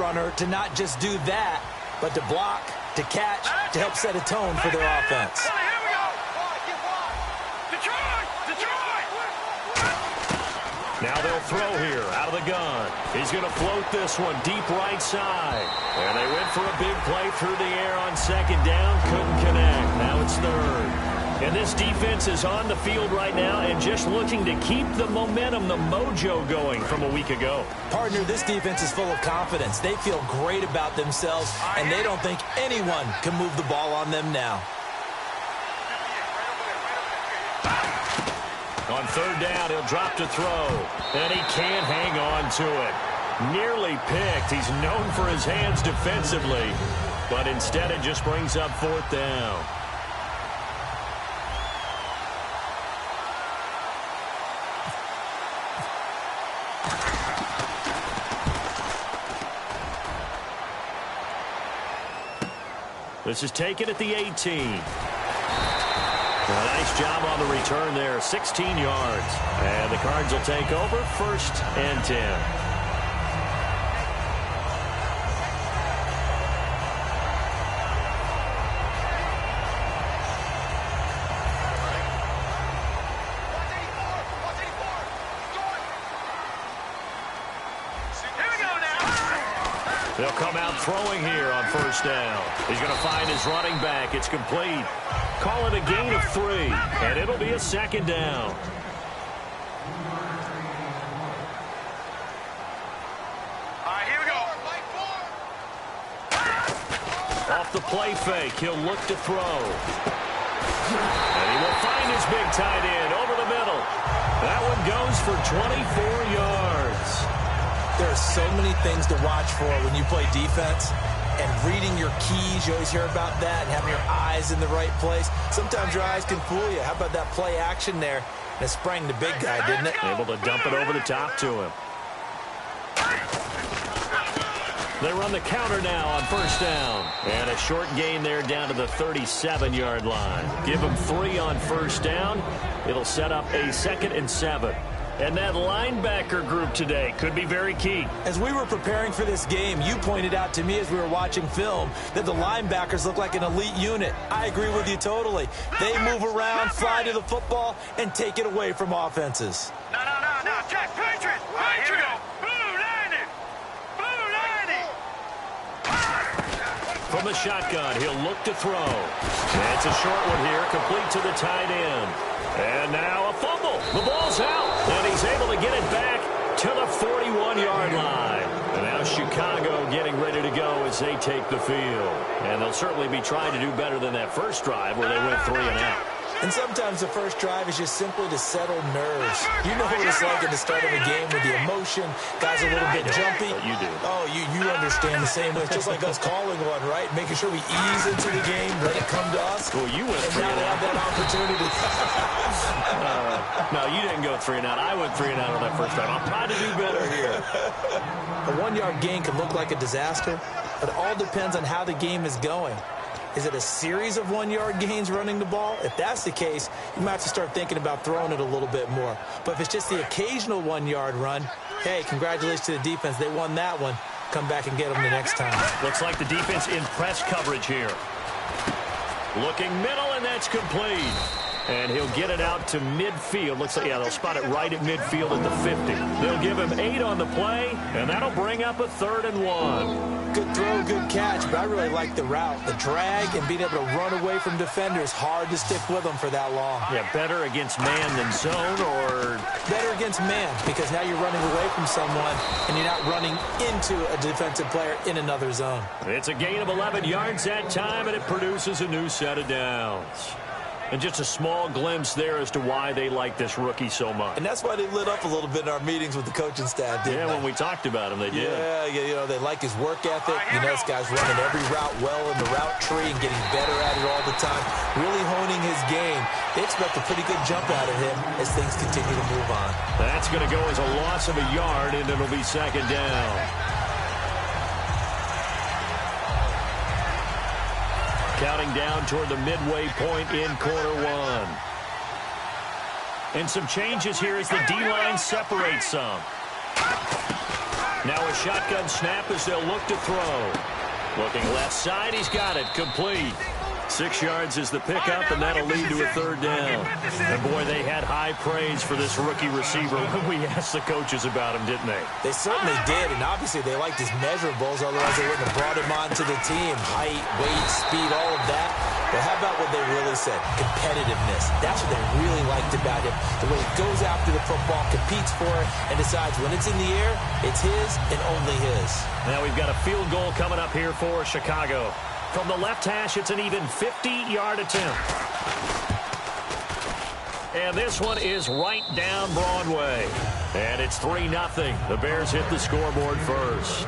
runner to not just do that, but to block, to catch, to help set a tone for their offense. Now they'll throw here out of the gun. He's going to float this one deep right side. And they went for a big play through the air on second down. Couldn't connect. Now it's third. And this defense is on the field right now and just looking to keep the momentum, the mojo going from a week ago. Partner, this defense is full of confidence. They feel great about themselves, and they don't think anyone can move the ball on them now. On third down, he'll drop to throw, and he can't hang on to it. Nearly picked. He's known for his hands defensively, but instead it just brings up fourth down. This is taken at the 18. A nice job on the return there, 16 yards. And the Cards will take over, 1st and 10. They'll come out throwing here on 1st down. He's going to find his running back. It's complete. Call it a gain of 3, and it'll be a 2nd down. All right, here we go. Off the play fake, he'll look to throw. And he will find his big tight end over the middle. That one goes for 24 yards. There are so many things to watch for when you play defense. And reading your keys, you always hear about that, and having your eyes in the right place. Sometimes your eyes can fool you. How about that play action there? And it sprang the big guy, didn't it? Able to dump it over the top to him. They run the counter now on 1st down. And a short gain there down to the 37-yard line. Give them 3 on 1st down. It'll set up a 2nd and 7. And that linebacker group today could be very key. As we were preparing for this game, you pointed out to me as we were watching film that the linebackers look like an elite unit. I agree with you totally. They move around, fly to the football, and take it away from offenses. No. Check, Patriot. All right, here we go. Blue 90. From the shotgun, he'll look to throw. And it's a short one here, complete to the tight end. And now a fumble. The ball's out. And he's able to get it back to the 41-yard line. And now Chicago getting ready to go as they take the field. And they'll certainly be trying to do better than that first drive where they went 3 and out. And sometimes the first drive is just simply to settle nerves. You know what it's like at the start of a game with the emotion. Guys are a little bit jumpy. You do. Oh, you understand the same way. It's just like us calling one, right? Making sure we ease into the game, let it come to us. Well, you went 3 and and now out. we have that opportunity. No, you didn't go 3 and out. I went 3 and out on that first drive. I'm trying to do better here. A 1-yard gain can look like a disaster, but it all depends on how the game is going. Is it a series of 1-yard gains running the ball? If that's the case, you might have to start thinking about throwing it a little bit more. But if it's just the occasional 1-yard run, hey, congratulations to the defense. They won that one. Come back and get them the next time. Looks like the defense in press coverage here. Looking middle, and that's complete. And he'll get it out to midfield. Looks like, yeah, they'll spot it right at midfield at the 50. They'll give him 8 on the play, and that'll bring up a 3rd and 1. Good throw, good catch, but I really like the route. The drag and being able to run away from defenders, hard to stick with them for that long. Yeah, better against man than zone, or? Better against man, because now you're running away from someone, and you're not running into a defensive player in another zone. It's a gain of 11 yards that time, and it produces a new set of downs. And just a small glimpse there as to why they like this rookie so much. And that's why they lit up a little bit in our meetings with the coaching staff, didn't they? When we talked about him, they did. Yeah, you know, they like his work ethic. You know, this guy's running every route well in the route tree and getting better at it all the time, really honing his game. They expect a pretty good jump out of him as things continue to move on. That's going to go as a loss of a yard, and it'll be 2nd down. Counting down toward the midway point in quarter 1. And some changes here as the D-line separates some. Now a shotgun snap as they'll look to throw. Looking left side, he's got it, complete. 6 yards is the pickup, and that'll lead to a third down. And, boy, they had high praise for this rookie receiver when we asked the coaches about him, didn't they? They certainly did, and obviously they liked his measurables, otherwise they wouldn't have brought him onto the team. Height, weight, speed, all of that. But how about what they really said? Competitiveness. That's what they really liked about him. The way he goes after the football, competes for it, and decides when it's in the air, it's his and only his. Now we've got a field goal coming up here for Chicago. From the left hash, it's an even 50-yard attempt. And this one is right down Broadway. And it's 3-0. The Bears hit the scoreboard first.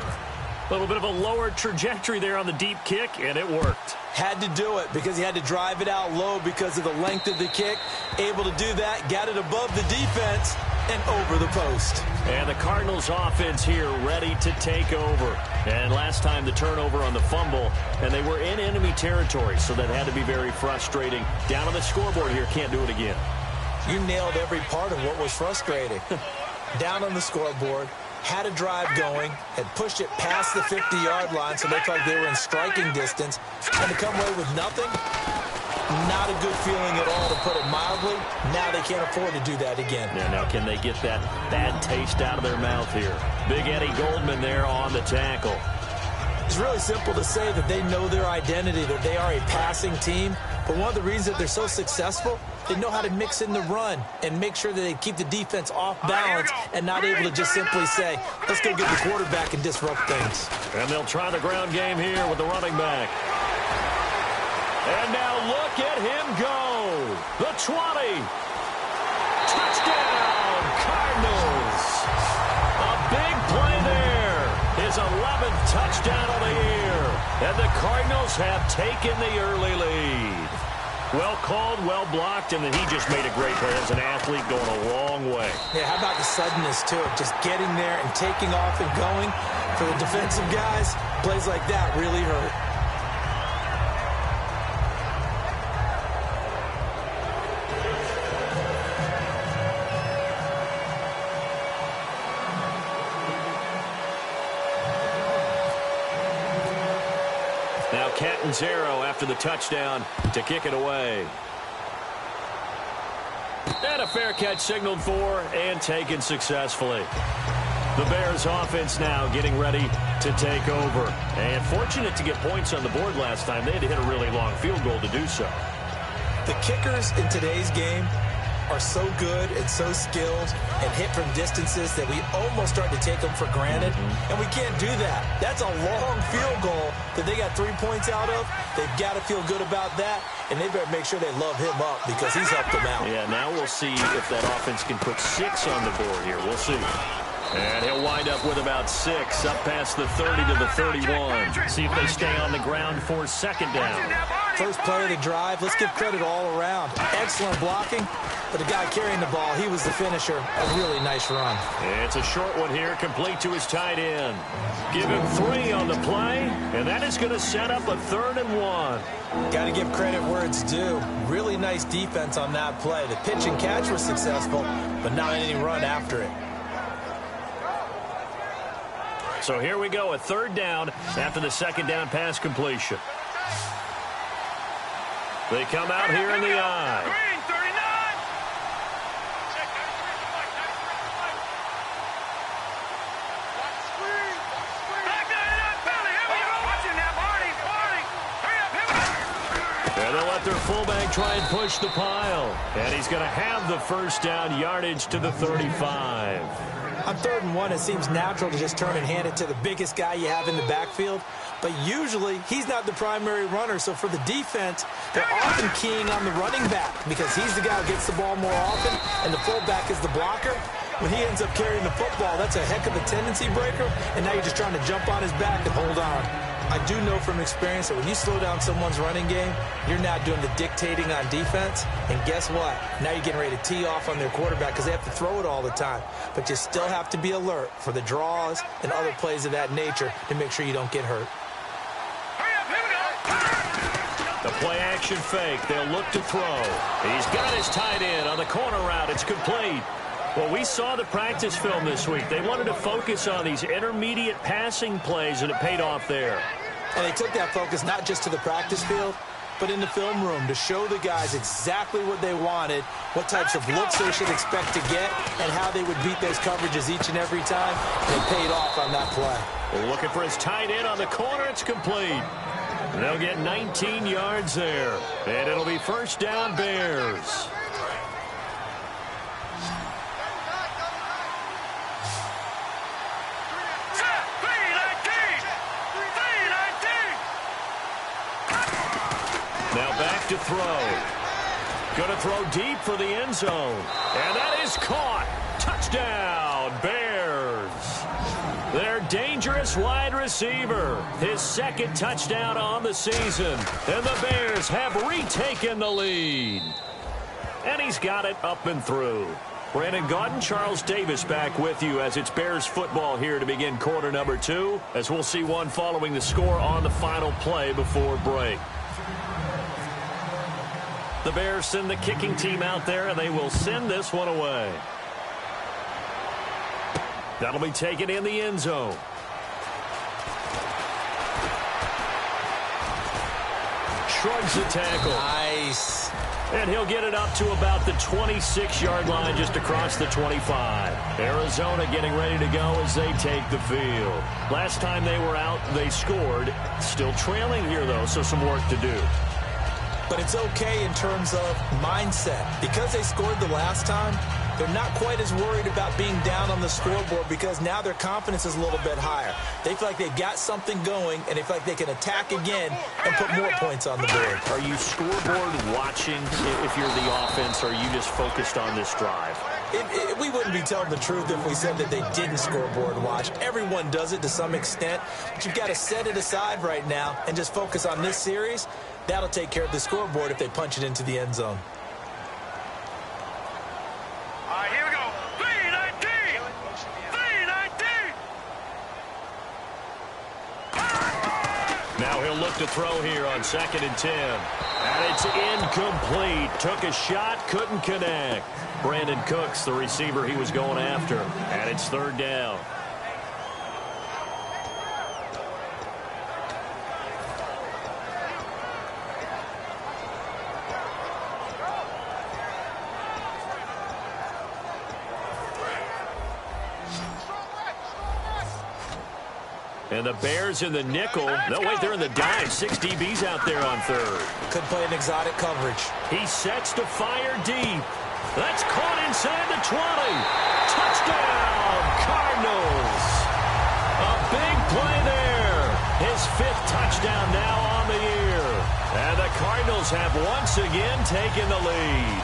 A little bit of a lower trajectory there on the deep kick, and it worked. Had to do it because he had to drive it out low because of the length of the kick. Able to do that, got it above the defense and over the post. And the Cardinals offense here ready to take over. And last time the turnover on the fumble, and they were in enemy territory, so that had to be very frustrating. Down on the scoreboard here, can't do it again. You nailed every part of what was frustrating. Down on the scoreboard, had a drive going, had pushed it past the 50-yard line, so they looked like they were in striking distance, and to come away with nothing, not a good feeling at all, to put it mildly. Now they can't afford to do that again. Yeah, now can they get that bad taste out of their mouth here? Big Eddie Goldman there on the tackle. It's really simple to say that they know their identity, that they are a passing team. But one of the reasons that they're so successful, they know how to mix in the run and make sure that they keep the defense off balance and not able to just simply say, let's go get the quarterback and disrupt things. And they'll try the ground game here with the running back. And now look at him go. The 20. Touchdown, Cardinals. A big play there. His 11th touchdown of the year. And the Cardinals have taken the early lead. Well called, well blocked, and then he just made a great play. As an athlete, going a long way. Yeah, how about the suddenness to it? Just getting there and taking off and going. For the defensive guys, plays like that really hurt. Now Catanzaro after the touchdown to kick it away. And a fair catch signaled for and taken successfully. The Bears offense now getting ready to take over. And fortunate to get points on the board last time. They had to hit a really long field goal to do so. The kickers in today's game are so good and so skilled and hit from distances that we almost start to take them for granted. And we can't do that. That's a long field goal that they got 3 points out of. They've got to feel good about that, and they better make sure they love him up because he's helped them out. Yeah, now we'll see if that offense can put 6 on the board here. We'll see. And he'll wind up with about 6 up past the 30 to the 31. See if they stay on the ground for second down. First play of the drive, let's give credit all around. Excellent blocking, but the guy carrying the ball, he was the finisher. A really nice run. It's a short one here, complete to his tight end. Give him 3 on the play, and that is going to set up a 3rd and 1. Got to give credit where it's due. Really nice defense on that play. The pitch and catch was successful, but not any run after it. So here we go, a 3rd down after the 2nd down pass completion. They come out here in the eye. Green, 39. And they'll let their fullback try and push the pile. And he's going to have the first down, yardage to the 35. On 3rd and 1, it seems natural to just turn and hand it to the biggest guy you have in the backfield. But usually, he's not the primary runner. So for the defense, they're often keying on the running back because he's the guy who gets the ball more often, and the fullback is the blocker. When he ends up carrying the football, that's a heck of a tendency breaker, and now you're just trying to jump on his back and hold on. I do know from experience that when you slow down someone's running game, you're now doing the dictating on defense. And guess what? Now you're getting ready to tee off on their quarterback because they have to throw it all the time. But you still have to be alert for the draws and other plays of that nature to make sure you don't get hurt. The play action fake. They'll look to throw. He's got his tight end on the corner route. It's complete. Well, we saw the practice film this week. They wanted to focus on these intermediate passing plays, and it paid off there. And they took that focus not just to the practice field, but in the film room to show the guys exactly what they wanted, what types of looks they should expect to get, and how they would beat those coverages each and every time. They paid off on that play. Well, looking for his tight end on the corner. It's complete. They'll get 19 yards there, and it'll be first down Bears. Now back to throw. Going to throw deep for the end zone. And that is caught. Touchdown, Bears. Their dangerous wide receiver. His second touchdown on the season. And the Bears have retaken the lead. And he's got it up and through. Brandon Gaudin, Charles Davis back with you as it's Bears football here to begin quarter number 2. As we'll see one following the score on the final play before break. The Bears send the kicking team out there, and they will send this one away. That'll be taken in the end zone. Shrugs the tackle. Nice. And he'll get it up to about the 26-yard line just across the 25. Arizona getting ready to go as they take the field. Last time they were out, they scored. Still trailing here, though, so some work to do. But it's okay in terms of mindset. Because they scored the last time, they're not quite as worried about being down on the scoreboard because now their confidence is a little bit higher. They feel like they've got something going, and they feel like they can attack again and put more points on the board. Are you scoreboard watching if you're the offense, or are you just focused on this drive? We wouldn't be telling the truth if we said that they didn't scoreboard watch. Everyone does it to some extent, but you've got to set it aside right now and just focus on this series. That'll take care of the scoreboard if they punch it into the end zone. All right, here we go. 3-19. 3-19. Now he'll look to throw here on 2nd and 10. And it's incomplete. Took a shot, couldn't connect. Brandon Cooks, the receiver he was going after. And it's 3rd down. And the Bears in the nickel. No, wait, they're in the dime. 6 DBs out there on 3rd. Could play an exotic coverage. He sets to fire deep. That's caught inside the 20. Touchdown, Cardinals. A big play there. His 5th touchdown now on the year. And the Cardinals have once again taken the lead.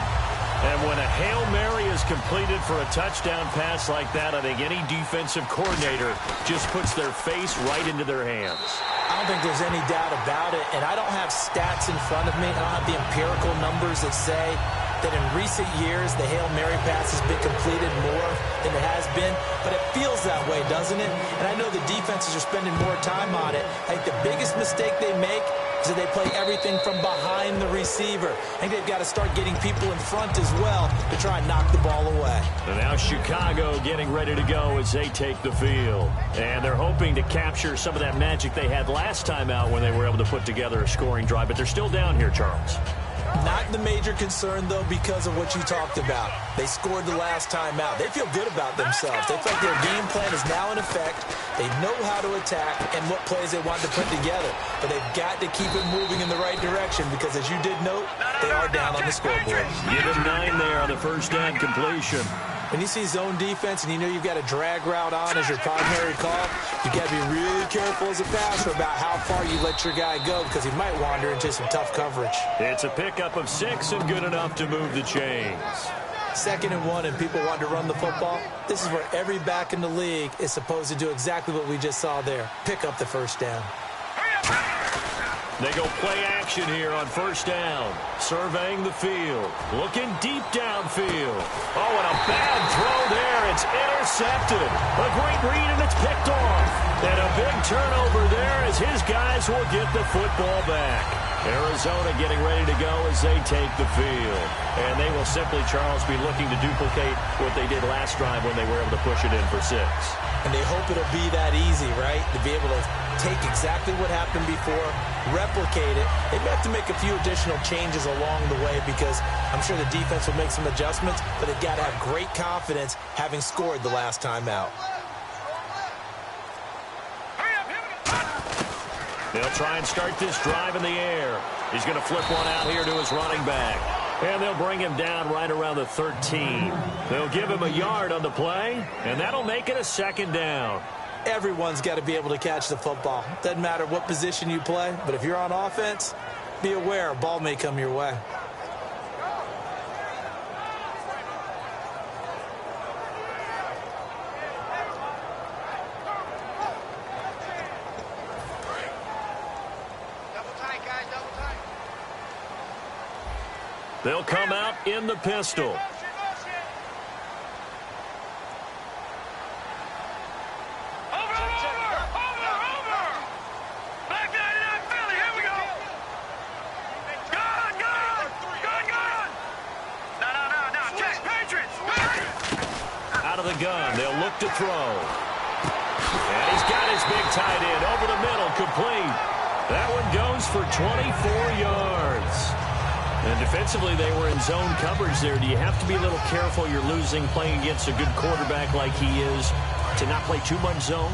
And when a Hail Mary is completed for a touchdown pass like that, I think any defensive coordinator just puts their face right into their hands. I don't think there's any doubt about it, and I don't have stats in front of me. I don't have the empirical numbers that say that in recent years the Hail Mary pass has been completed more than it has been, but it feels that way, doesn't it? And I know the defenses are spending more time on it. I think the biggest mistake they make is that they play everything from behind the receiver. I think they've got to start getting people in front as well to try and knock the ball away. And now Chicago getting ready to go as they take the field. And they're hoping to capture some of that magic they had last time out when they were able to put together a scoring drive, but they're still down here, Charles. Not the major concern, though, because of what you talked about. They scored the last time out. They feel good about themselves. They feel like their game plan is now in effect. They know how to attack and what plays they want to put together. But they've got to keep it moving in the right direction because, as you did note, they are down on the scoreboard. Give him 9 there on the first down completion. When you see zone defense and you know you've got a drag route on as your primary call, you've got to be really careful as a passer about how far you let your guy go because he might wander into some tough coverage. It's a pickup of 6 and good enough to move the chains. 2nd and 1 and people want to run the football. This is where every back in the league is supposed to do exactly what we just saw there. Pick up the first down. They go play action here on first down. Surveying the field. Looking deep downfield. Oh, and a bad throw there. It's intercepted. A great read, and it's picked off. And a big turnover there as his guys will get the football back. Arizona getting ready to go as they take the field. And they will simply, Charles, be looking to duplicate what they did last drive when they were able to push it in for 6. And they hope it'll be that easy, right? To be able to take exactly what happened before, replicate it. They may have to make a few additional changes along the way because I'm sure the defense will make some adjustments, but they've got to have great confidence having scored the last time out. They'll try and start this drive in the air. He's going to flip one out here to his running back. And they'll bring him down right around the 13. They'll give him a yard on the play, and that'll make it a 2nd down. Everyone's got to be able to catch the football. Doesn't matter what position you play, but if you're on offense, be aware a ball may come your way. They'll come out in the pistol. Over. Back 99 Philly, here we go. Gone. No. Check, Patriots. Out of the gun, they'll look to throw. And he's got his big tight end over the middle, complete. That one goes for 24 yards. And defensively, they were in zone coverage there. Do you have to be a little careful you're losing playing against a good quarterback like he is to not play too much zone?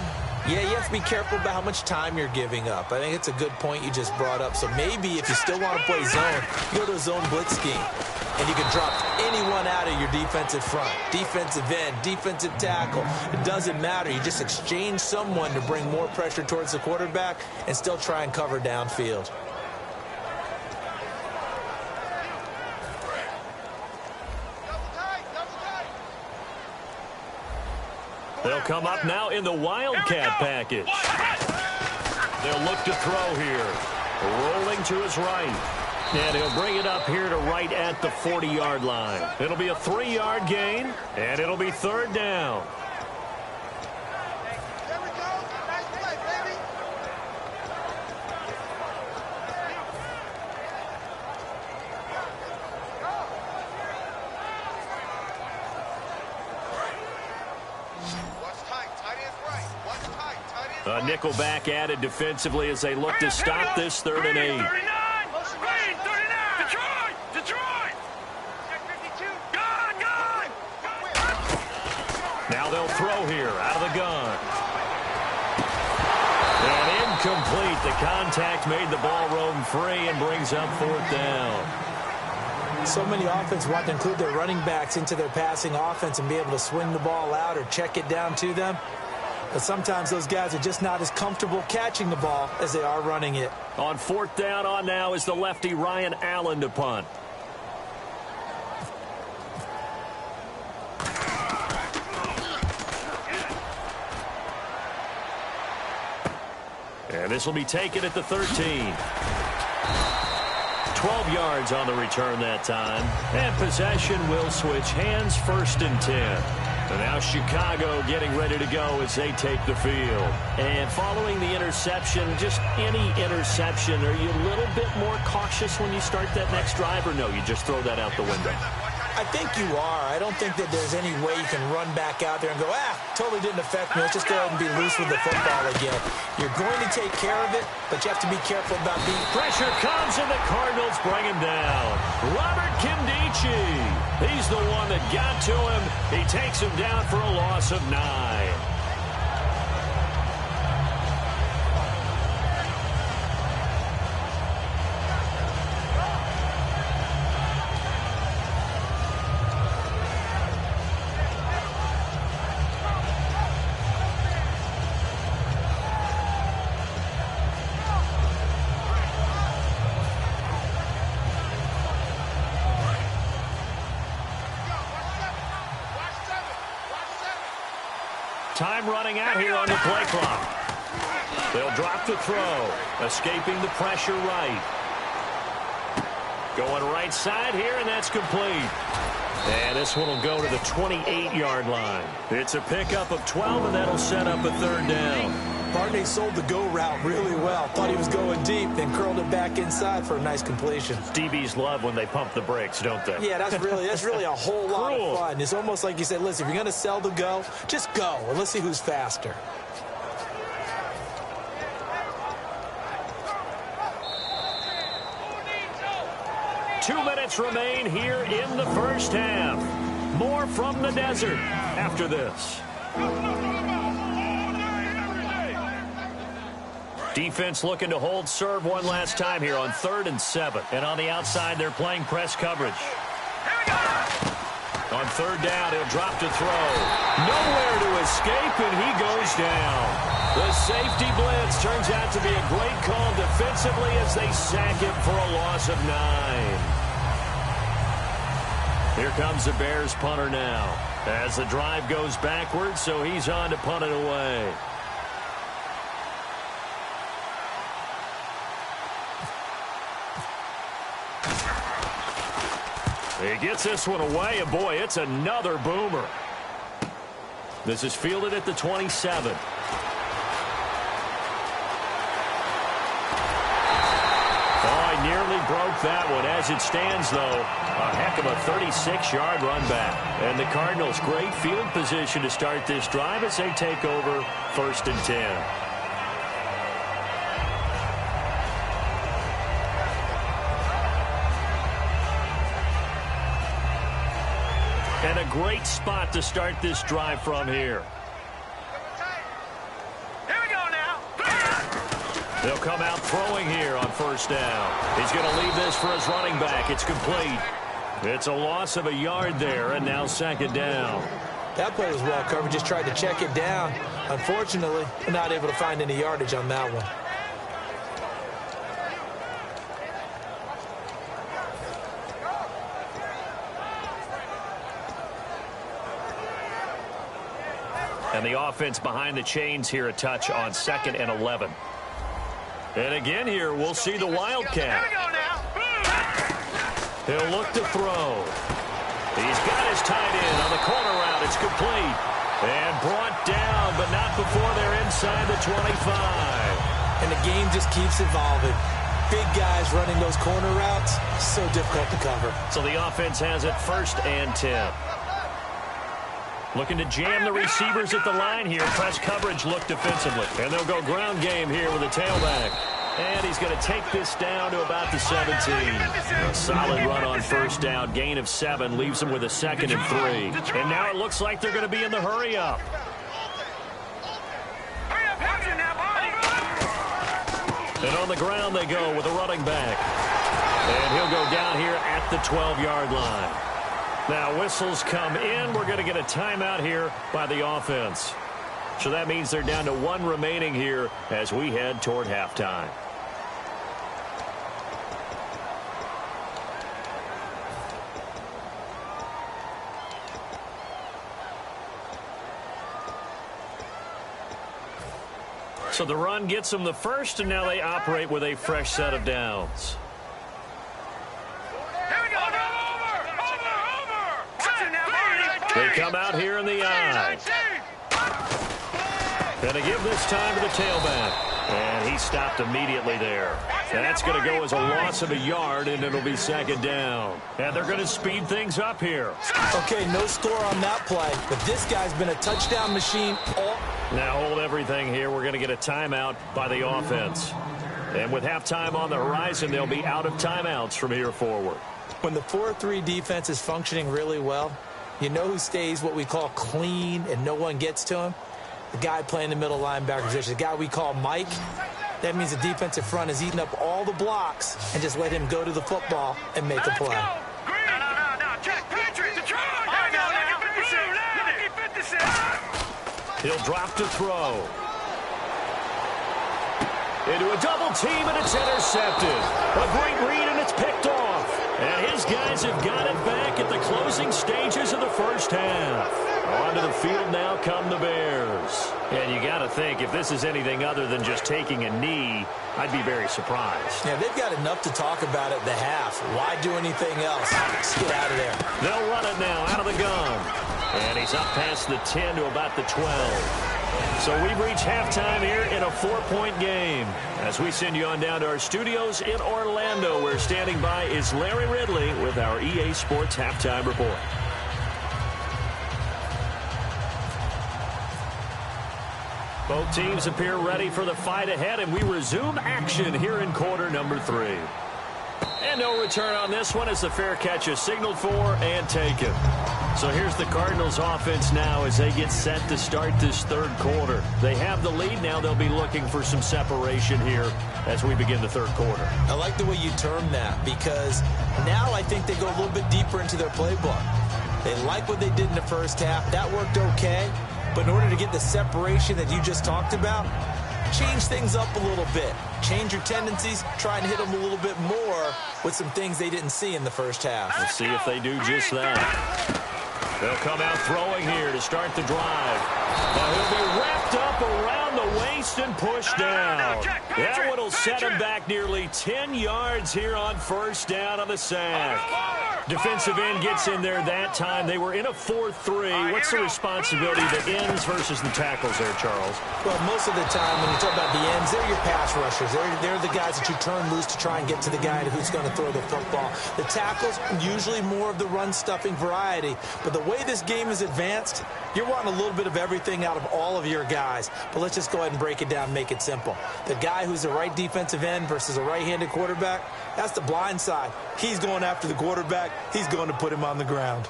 Yeah, you have to be careful about how much time you're giving up. I think it's a good point you just brought up. So maybe if you still want to play zone, you go to a zone blitz scheme. And you can drop anyone out of your defensive front. Defensive end, defensive tackle. It doesn't matter. You just exchange someone to bring more pressure towards the quarterback and still try and cover downfield. They'll come up now in the Wildcat package. They'll look to throw here. Rolling to his right. And he'll bring it up here to right at the 40-yard line. It'll be a 3-yard gain, and it'll be 3rd down. There we go. Nice play, baby. A nickel back added defensively as they look to stop this 3rd and 8. 39! Detroit! Gone! Now they'll throw here out of the gun. And incomplete. The contact made the ball roam free and brings up 4th down. So many offenses want to include their running backs into their passing offense and be able to swing the ball out or check it down to them. But sometimes those guys are just not as comfortable catching the ball as they are running it. On 4th down on now is the lefty Ryan Allen to punt. And this will be taken at the 13. 12 yards on the return that time. And possession will switch hands, 1st and 10. And now Chicago getting ready to go as they take the field. And following the interception, just any interception, are you a little bit more cautious when you start that next drive, or no, you just throw that out the window? I think you are. I don't think that there's any way you can run back out there and go, totally didn't affect me. Let's just go ahead and be loose with the football again. You're going to take care of it, but you have to be careful about being... Pressure comes, and the Cardinals bring him down. Robert Kimdichie. He's the one that got to him. He takes him down for a loss of 9. Time running out here on the play clock. They'll drop the throw. Escaping the pressure right. Going right side here, and that's complete. And this one will go to the 28-yard line. It's a pickup of 12, and that'll set up a 3rd down. Part Darnay sold the go route really well. Thought he was going deep, then curled it back inside for a nice completion. DBs love when they pump the brakes, don't they? Yeah, that's really a whole lot of fun. It's almost like you said, listen, if you're going to sell the go, just go, and let's see who's faster. Two minutes remain here in the first half. More from the desert after this. Defense looking to hold serve one last time here on 3rd and 7. And on the outside, they're playing press coverage. On 3rd down, he'll drop to throw. Nowhere to escape, and he goes down. The safety blitz turns out to be a great call defensively as they sack him for a loss of 9. Here comes the Bears punter now as the drive goes backwards, so he's on to punt it away. He gets this one away, and boy, it's another boomer. This is fielded at the 27. Nearly broke that one. As it stands, though, a heck of a 36-yard run back. And the Cardinals, great field position to start this drive as they take over 1st and 10. And a great spot to start this drive from here. They'll come out throwing here on 1st down. He's going to leave this for his running back. It's complete. It's a loss of a yard there, and now 2nd down. That play was well covered. Just tried to check it down. Unfortunately, not able to find any yardage on that one. And the offense behind the chains here a touch on 2nd and 11. And again here, we'll see the Wildcat. He'll look to throw. He's got his tight end on the corner route. It's complete. And brought down, but not before they're inside the 25. And the game just keeps evolving. Big guys running those corner routes, so difficult to cover. So the offense has it 1st and 10. Looking to jam the receivers at the line here. Press coverage look defensively. And they'll go ground game here with a tailback. And he's going to take this down to about the 17. A solid run on 1st down. Gain of 7 leaves them with a 2nd and 3. And now it looks like they're going to be in the hurry up. And on the ground they go with a running back. And he'll go down here at the 12-yard line. Now whistles come in. We're going to get a timeout here by the offense. So that means they're down to 1 remaining here as we head toward halftime. So the run gets them the first, and now they operate with a fresh set of downs. They come out here in the eye. Going to give this time to the tailback. And he stopped immediately there. That's going to go as a loss of a yard, and it'll be 2nd down. And they're going to speed things up here. Okay, no score on that play, but this guy's been a touchdown machine all... Now hold everything here. We're going to get a timeout by the offense. And with halftime on the horizon, they'll be out of timeouts from here forward. When the 4-3 defense is functioning really well, you know who stays what we call clean and no one gets to him? The guy playing the middle linebacker position, the guy we call Mike. That means the defensive front is eating up all the blocks and just let him go to the football and make a play. He'll drop to throw. Into a double team, and it's intercepted. A great read, and it's picked off. And his guys have got it back at the closing stages of the first half. Onto the field now come the Bears. And you got to think, if this is anything other than just taking a knee, I'd be very surprised. Yeah, they've got enough to talk about at the half. Why do anything else? Let's get out of there. They'll run it now out of the gun. And he's up past the 10 to about the 12. So we've reached halftime here in a 4-point game. As we send you on down to our studios in Orlando, where standing by is Larry Ridley with our EA Sports Halftime Report. Both teams appear ready for the fight ahead, and we resume action here in quarter number 3. And no return on this one as the fair catch is signaled for and taken. So here's the Cardinals offense now as they get set to start this third quarter. They have the lead. Now they'll be looking for some separation here as we begin the third quarter. I like the way you term that, because now I think they go a little bit deeper into their playbook. They like what they did in the first half. That worked okay. But in order to get the separation that you just talked about, change things up a little bit. Change your tendencies. Try and hit them a little bit more with some things they didn't see in the first half. We'll see if they do just that. They'll come out throwing here to start the drive. Now he'll be wrapped up around the waist and pushed down. That one will set him back nearly 10 yards here on first down on the sack. Defensive end gets in there that time. They were in a 4-3. What's the responsibility of the ends versus the tackles there, Charles? Well, most of the time when you talk about the ends, they're your pass rushers. They're the guys that you turn loose to try and get to the guy who's going to throw the football. The tackles, usually more of the run-stuffing variety. But the way this game is advanced, you're wanting a little bit of everything out of all of your guys. But let's just go ahead and break it down and make it simple. The guy who's the right defensive end versus a right-handed quarterback, that's the blind side. He's going after the quarterback. He's going to put him on the ground.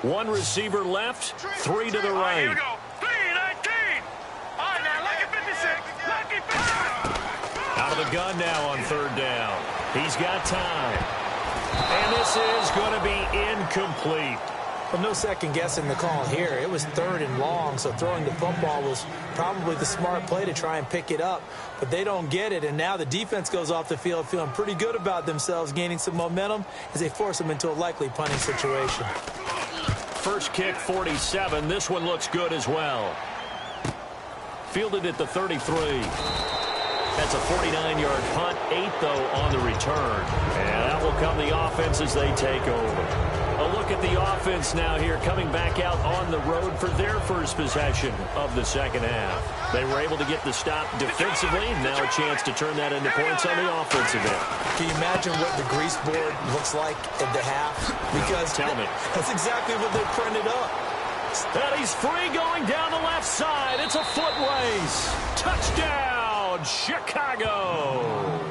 One receiver left, 3 to the right. Here we go. 3-19. All right, now, lucky 56. Lucky 56. Out of the gun now on third down. He's got time. And this is going to be incomplete. Well, no second guessing the call here. It was 3rd and long, so throwing the football was probably the smart play to try and pick it up. But they don't get it, and now the defense goes off the field feeling pretty good about themselves, gaining some momentum as they force them into a likely punting situation. First kick, 47. This one looks good as well. Fielded at the 33. That's a 49-yard punt, 8, though, on the return. And that will come the offense as they take over. A look at the offense now here, coming back out on the road for their first possession of the second half. They were able to get the stop defensively. Now a chance to turn that into points on the offensive end. Can you imagine what the grease board looks like at the half? Because Tell me. That's exactly what they printed up. And he's free going down the left side. It's a foot race. Touchdown, Chicago.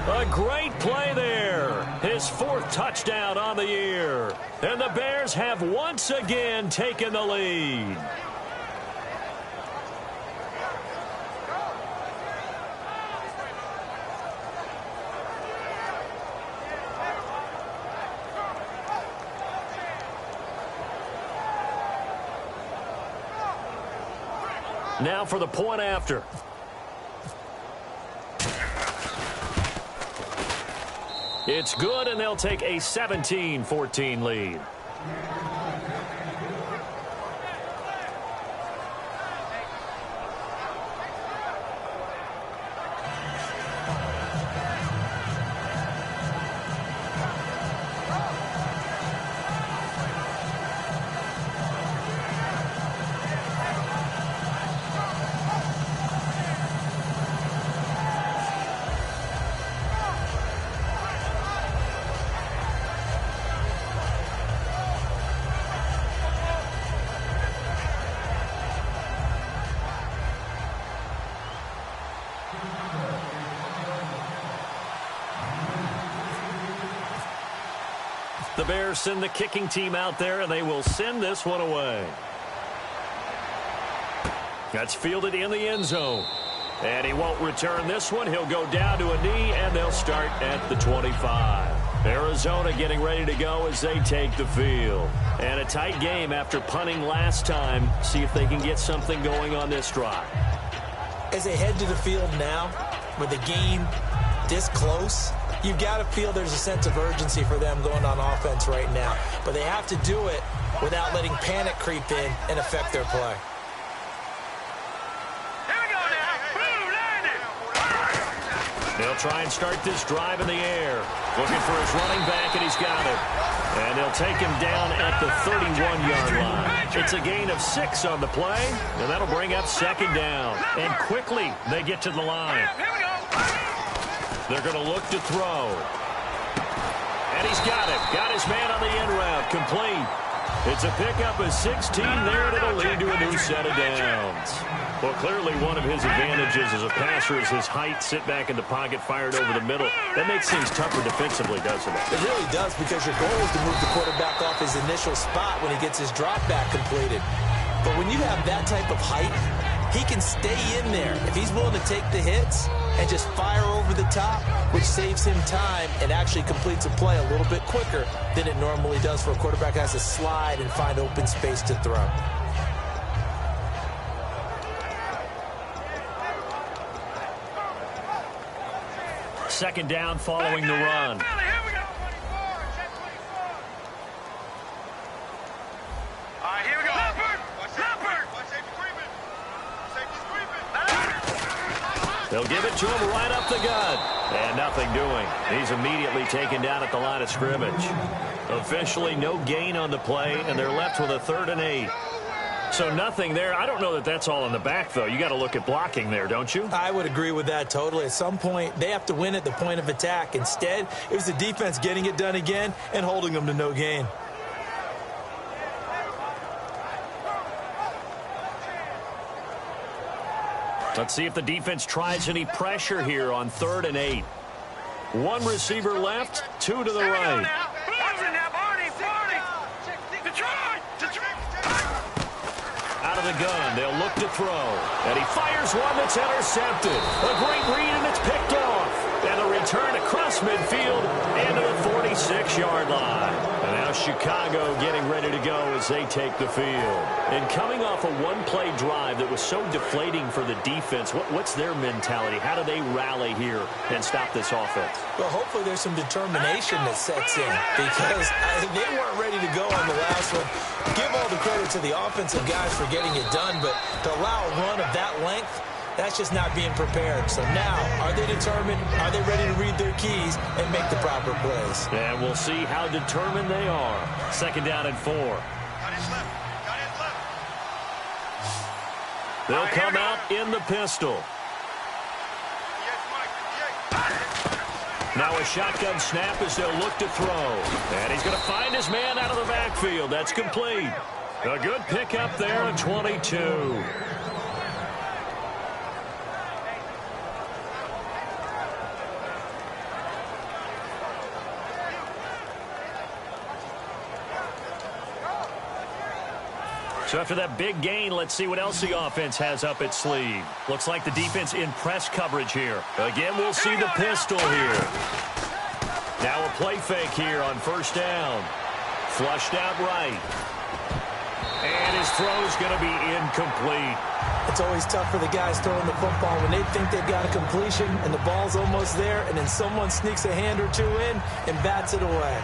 A great play there. His 4th touchdown on the year. And the Bears have once again taken the lead. Now for the point after. It's good, and they'll take a 17-14 lead. The Bears send the kicking team out there, and they will send this one away. That's fielded in the end zone. And he won't return this one. He'll go down to a knee, and they'll start at the 25. Arizona getting ready to go as they take the field. And a tight game after punting last time. See if they can get something going on this drive. As they head to the field now, with the game this close, you've got to feel there's a sense of urgency for them going on offense right now. But they have to do it without letting panic creep in and affect their play. Here we go now. Boom, landed. He'll try and start this drive in the air. Looking for his running back, and he's got it. And they'll take him down at the 31-yard line. It's a gain of 6 on the play, and that'll bring up second down. And quickly, they get to the line. They're going to look to throw. And he's got it. Got his man on the end route. Complete. It's a pickup of 16 there, and it'll lead to a new set of downs. Well, clearly one of his advantages as a passer is his height, sit back in the pocket, fired over the middle. That makes things tougher defensively, doesn't it? It really does, because your goal is to move the quarterback off his initial spot when he gets his drop back completed. But when you have that type of height, he can stay in there if he's willing to take the hits and just fire over the top, which saves him time and actually completes a play a little bit quicker than it normally does for a quarterback that has to slide and find open space to throw. Second down following the run. They'll give it to him right up the gut. And nothing doing. He's immediately taken down at the line of scrimmage. Officially no gain on the play, and they're left with a 3rd and 8. So nothing there. I don't know that that's all in the back, though. You got to look at blocking there, don't you? I would agree with that totally. At some point, they have to win at the point of attack. Instead, it was the defense getting it done again and holding them to no gain. Let's see if the defense tries any pressure here on 3rd and 8. One receiver left, 2 to the right. Out of the gun, they'll look to throw. And he fires one that's intercepted. A great read, and it's picked off. And a return across midfield into the 46-yard line. And now Chicago getting ready to go as they take the field. And coming off a one-play drive that was so deflating for the defense, what's their mentality? How do they rally here and stop this offense? Well, hopefully there's some determination that sets in, because they weren't ready to go on the last one. Give all the credit to the offensive guys for getting it done, but to allow a run of that length, that's just not being prepared. So now, are they determined? Are they ready to read their keys and make the proper plays? And we'll see how determined they are. Second down and 4. They'll come out in the pistol. Now a shotgun snap as they'll look to throw. And he's going to find his man out of the backfield. That's complete. A good pickup there at 22. So after that big gain, let's see what else the offense has up its sleeve. Looks like the defense in press coverage here. Again, we'll see the pistol here. Now a play fake here on 1st down. Flushed out right. And his throw's going to be incomplete. It's always tough for the guys throwing the football when they think they've got a completion and the ball's almost there, and then someone sneaks a hand or two in and bats it away.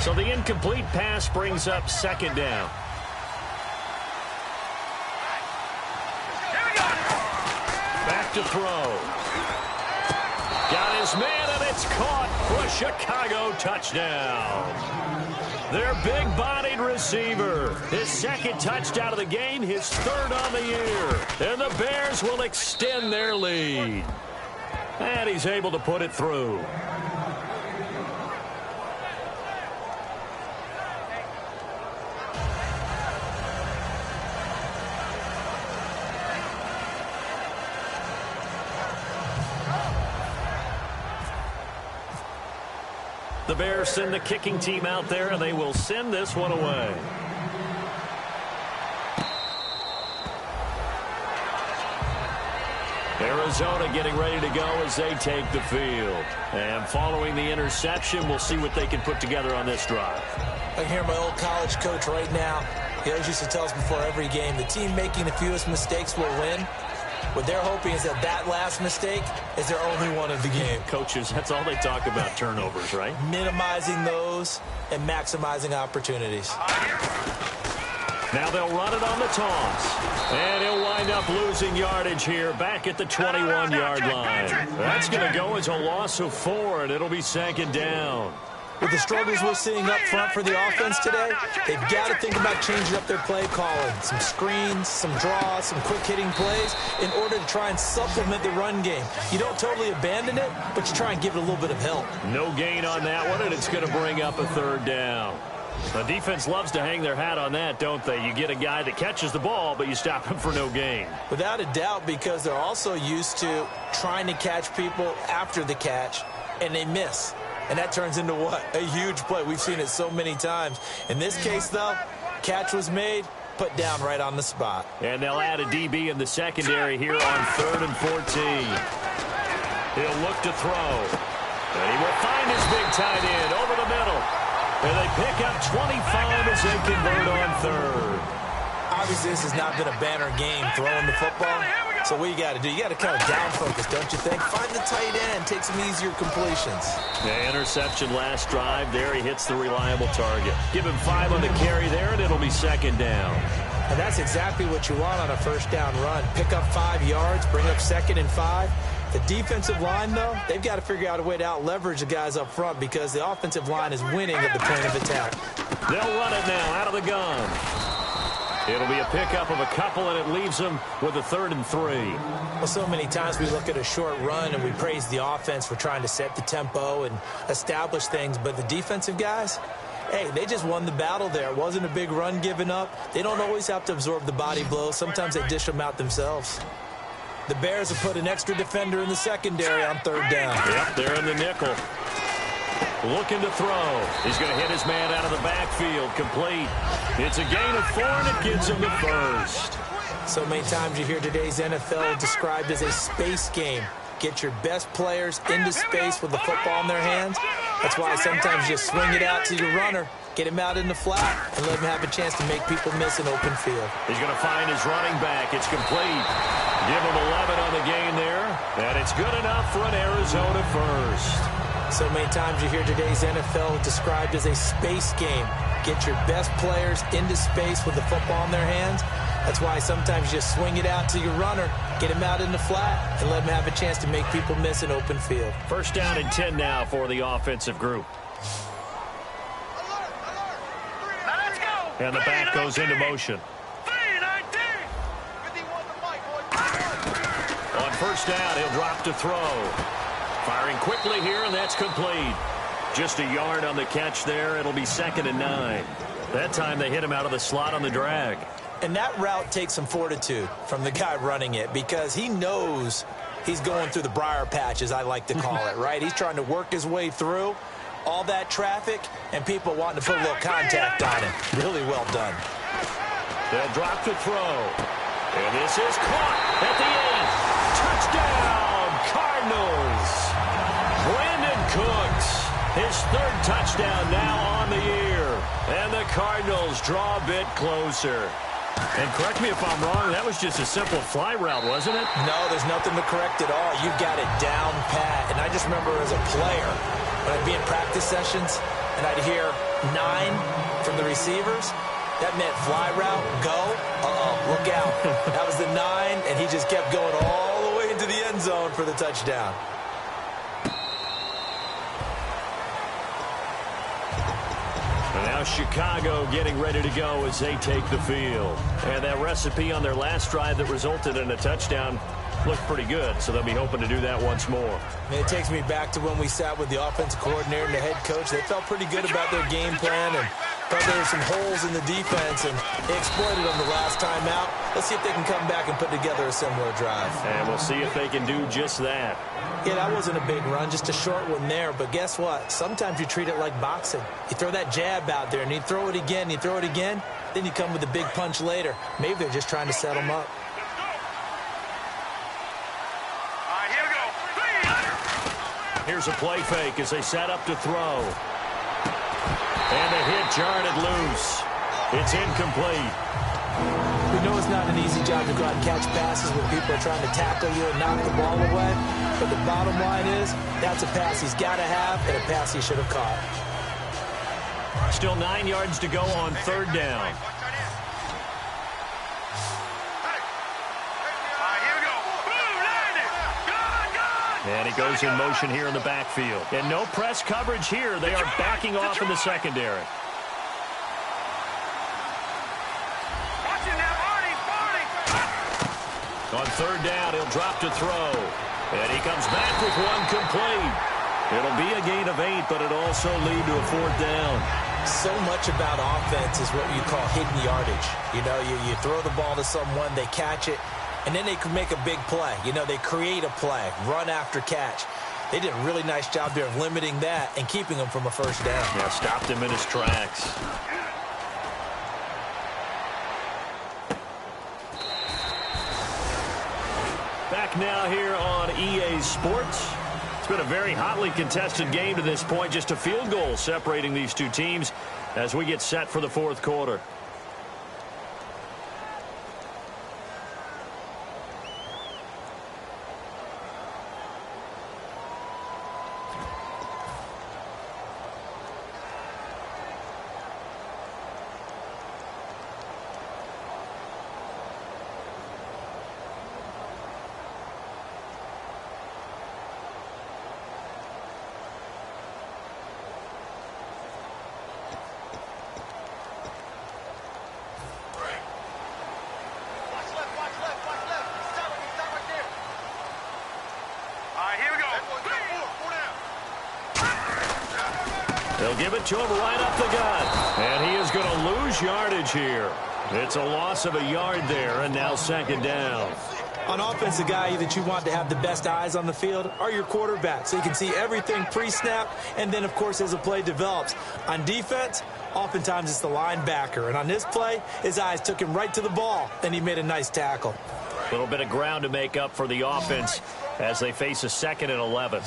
So the incomplete pass brings up 2nd down. Back to throw. Got his man, and it's caught for a Chicago touchdown. Their big-bodied receiver. His 2nd touchdown of the game, his 3rd on the year. And the Bears will extend their lead. And he's able to put it through. The Bears send the kicking team out there, and they will send this one away. Arizona getting ready to go as they take the field. And following the interception, we'll see what they can put together on this drive. I can hear my old college coach right now. He always used to tell us before every game, the team making the fewest mistakes will win. What they're hoping is that that last mistake is their only one of the game. Coaches, that's all they talk about, turnovers, right? Minimizing those and maximizing opportunities. Now they'll run it on the toss. And he'll wind up losing yardage here back at the 21-yard line. That's going to go as a loss of 4, and it'll be 2nd down. With the struggles we're seeing up front for the offense today, they've got to think about changing up their play calling. Some screens, some draws, some quick-hitting plays in order to try and supplement the run game. You don't totally abandon it, but you try and give it a little bit of help. No gain on that one, and it's going to bring up a 3rd down. The defense loves to hang their hat on that, don't they? You get a guy that catches the ball, but you stop him for no gain. Without a doubt, because they're also used to trying to catch people after the catch, and they miss. And that turns into what? A huge play. We've seen it so many times. In this case, though, catch was made, put down right on the spot. And they'll add a DB in the secondary here on 3rd and 14. He'll look to throw. And he will find his big tight end over the middle. And they pick up 25 as they convert on 3rd. Obviously, this has not been a banner game throwing the football. So what you got to do, you got to kind of down focus, don't you think? Find the tight end, take some easier completions. The interception last drive there. He hits the reliable target. Give him 5 on the carry there, and it'll be 2nd down. And that's exactly what you want on a 1st down run. Pick up 5 yards, bring up 2nd and 5. The defensive line, though, they've got to figure out a way to out-leverage the guys up front because the offensive line is winning at the point of attack. They'll run it now out of the gun. It'll be a pickup of a couple, and it leaves them with a 3rd and 3. Well, so many times we look at a short run and we praise the offense for trying to set the tempo and establish things, but the defensive guys, hey, they just won the battle there. It wasn't a big run given up. They don't always have to absorb the body blows. Sometimes they dish them out themselves. The Bears have put an extra defender in the secondary on 3rd down. Yep, they're in the nickel. Looking to throw. He's going to hit his man out of the backfield. Complete. It's a gain of 4, and it gets him the 1st. So many times you hear today's NFL described as a space game. Get your best players into space with the football in their hands. That's why sometimes you swing it out to your runner, get him out in the flat, and let him have a chance to make people miss an open field. He's going to find his running back. It's complete. Give him 11 on the gain there, and it's good enough for an Arizona 1st. So many times you hear today's NFL described as a space game. Get your best players into space with the football in their hands. That's why sometimes you swing it out to your runner, get him out in the flat, and let him have a chance to make people miss an open field. 1st down and 10 now for the offensive group. And the back goes into motion. On 1st down, he'll drop to throw. Firing quickly here, and that's complete. Just a yard on the catch there. It'll be 2nd and 9. That time they hit him out of the slot on the drag. And that route takes some fortitude from the guy running it because he knows he's going through the briar patch, as I like to call it, right? He's trying to work his way through all that traffic and people wanting to put a little contact on him. Really well done. They'll drop to throw. And this is caught at the 8. Touchdown, Cardinals. Brandon Cooks, his 3rd touchdown now on the year. And the Cardinals draw a bit closer. And correct me if I'm wrong, that was just a simple fly route, wasn't it? No, there's nothing to correct at all. You've got it down pat. And I just remember as a player, when I'd be in practice sessions and I'd hear 9 from the receivers, that meant fly route, go, look out. That was the 9, and he just kept going all the way into the end zone for the touchdown. And now Chicago getting ready to go as they take the field. And that recipe on their last drive that resulted in a touchdown looked pretty good, so they'll be hoping to do that once more. And it takes me back to when we sat with the offensive coordinator and the head coach. They felt pretty good about their game plan and thought there were some holes in the defense, and they exploited them the last time out. Let's see if they can come back and put together a similar drive. And we'll see if they can do just that. Yeah, that wasn't a big run, just a short one there. But guess what? Sometimes you treat it like boxing. You throw that jab out there, and you throw it again, you throw it again, then you come with a big punch later. Maybe they're just trying to set them up. Here's a play fake as they set up to throw. And the hit jarred it loose. It's incomplete. We know it's not an easy job to go out and catch passes when people are trying to tackle you and knock the ball away. But the bottom line is, that's a pass he's got to have and a pass he should have caught. Still 9 yards to go on third down. And he goes in motion here in the backfield. And no press coverage here. They are backing off in the secondary. On third down, he'll drop to throw. And he comes back with one complete. It'll be a gain of 8, but it'll also lead to a fourth down. So much about offense is what you call hidden yardage. You know, you throw the ball to someone, they catch it, and then they can make a big play. You know, they create a play, run after catch. They did a really nice job there of limiting that and keeping him from a first down. Yeah, stopped him in his tracks. Back now here on EA Sports. It's been a very hotly contested game to this point. Just a field goal separating these two teams as we get set for the fourth quarter. They'll give it to him right up the gut. And he is going to lose yardage here. It's a loss of a yard there, and now second down. On offense, the guy that you want to have the best eyes on the field are your quarterback, so you can see everything pre-snap, and then, of course, as the play develops. On defense, oftentimes it's the linebacker. And on this play, his eyes took him right to the ball, and he made a nice tackle. A little bit of ground to make up for the offense as they face a 2nd and 11.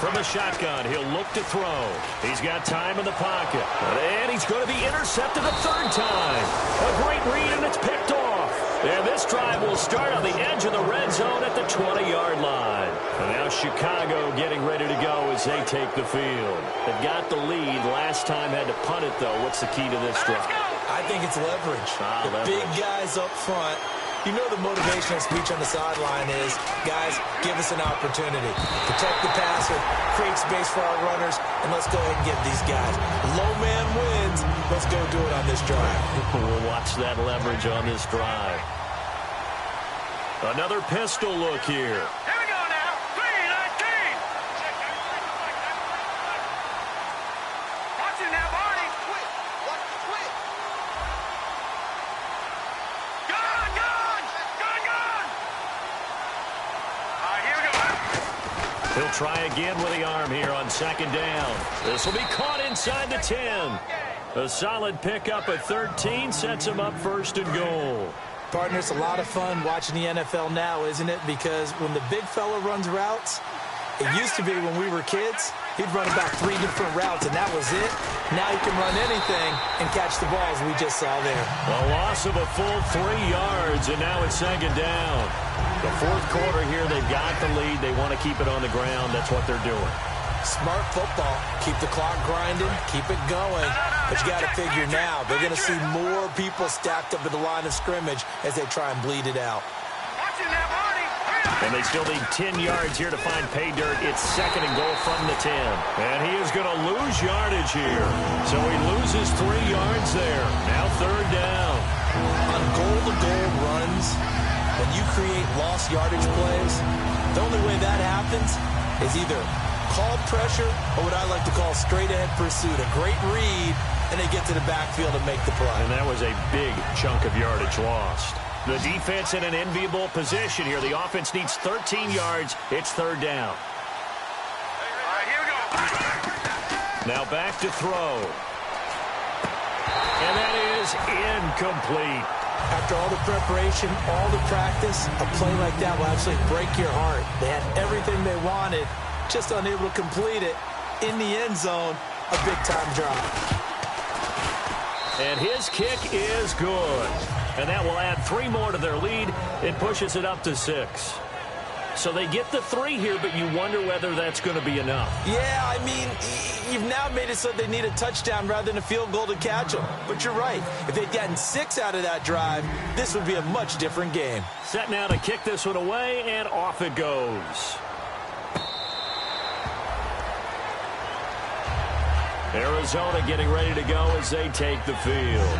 From the shotgun, he'll look to throw. He's got time in the pocket. And he's going to be intercepted a third time. A great read, and it's picked off. And this drive will start on the edge of the red zone at the 20-yard line. And now Chicago getting ready to go as they take the field. They've got the lead. Last time had to punt it, though. What's the key to this drive? I think it's leverage. The big guys up front. You know the motivational speech on the sideline is, guys, give us an opportunity. Protect the passer, create space for our runners, and let's go ahead and get these guys. Low man wins. Let's go do it on this drive. We'll watch that leverage on this drive. Another pistol look here. Here we go now. 3-19. Watch it now, Barney. Quit. Watch the quit. He'll try again with the arm here on second down. This will be caught inside the 10. A solid pickup at 13 sets him up first and goal. Partner, it's a lot of fun watching the NFL now, isn't it? Because when the big fella runs routes, it used to be when we were kids, he'd run about 3 different routes, and that was it. Now he can run anything and catch the balls we just saw there. A loss of a full 3 yards, and now it's second down. The fourth quarter here, they've got the lead. They want to keep it on the ground. That's what they're doing. Smart football. Keep the clock grinding. Keep it going. But you got to figure now, they're going to see more people stacked up at the line of scrimmage as they try and bleed it out. And they still need 10 yards here to find pay dirt. It's second and goal from the 10. And he is going to lose yardage here. So he loses 3 yards there. Now third down. On goal-to-goal runs, when you create lost yardage plays, the only way that happens is either called pressure or what I like to call straight-ahead pursuit. A great read, and they get to the backfield and make the play. And that was a big chunk of yardage lost. The defense in an enviable position here. The offense needs 13 yards. It's third down. All right, here we go. Now back to throw. And that is incomplete. After all the preparation, all the practice, a play like that will absolutely break your heart. They had everything they wanted, just unable to complete it. In the end zone, a big-time drop. And his kick is good. And that will add 3 more to their lead. It pushes it up to 6. So they get the 3 here, but you wonder whether that's going to be enough. Yeah, I mean, you've now made it so they need a touchdown rather than a field goal to catch them. But you're right. If they'd gotten 6 out of that drive, this would be a much different game. Set now to kick this one away, and off it goes. Arizona getting ready to go as they take the field.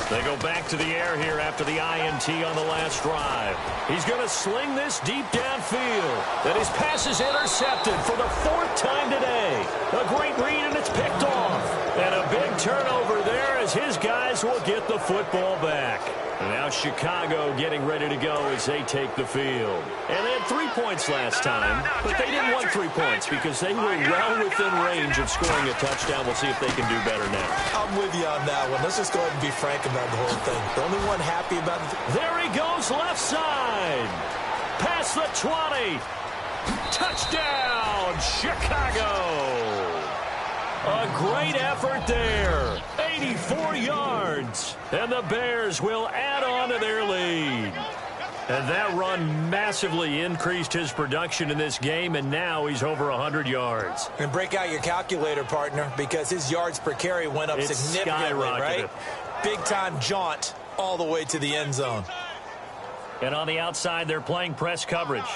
They go back to the air here after the INT on the last drive. He's going to sling this deep downfield. And his pass is intercepted for the 4th time today. A great read, and it's picked off. And a big turnover there as his guys will get the football back. And now Chicago getting ready to go as they take the field. And they had 3 points last time, but they didn't want 3 points because they were well within range of scoring a touchdown. We'll see if they can do better now. I'm with you on that one. Let's just go ahead and be frank about the whole thing. The only one happy about it. There he goes, left side. Past the 20. Touchdown, Chicago. A great effort there. 84 yards. And the Bears will add on to their lead. And that run massively increased his production in this game, and now he's over 100 yards. And break out your calculator, partner, because his yards per carry went up significantly, right? Big-time jaunt all the way to the end zone. And on the outside, they're playing press coverage. All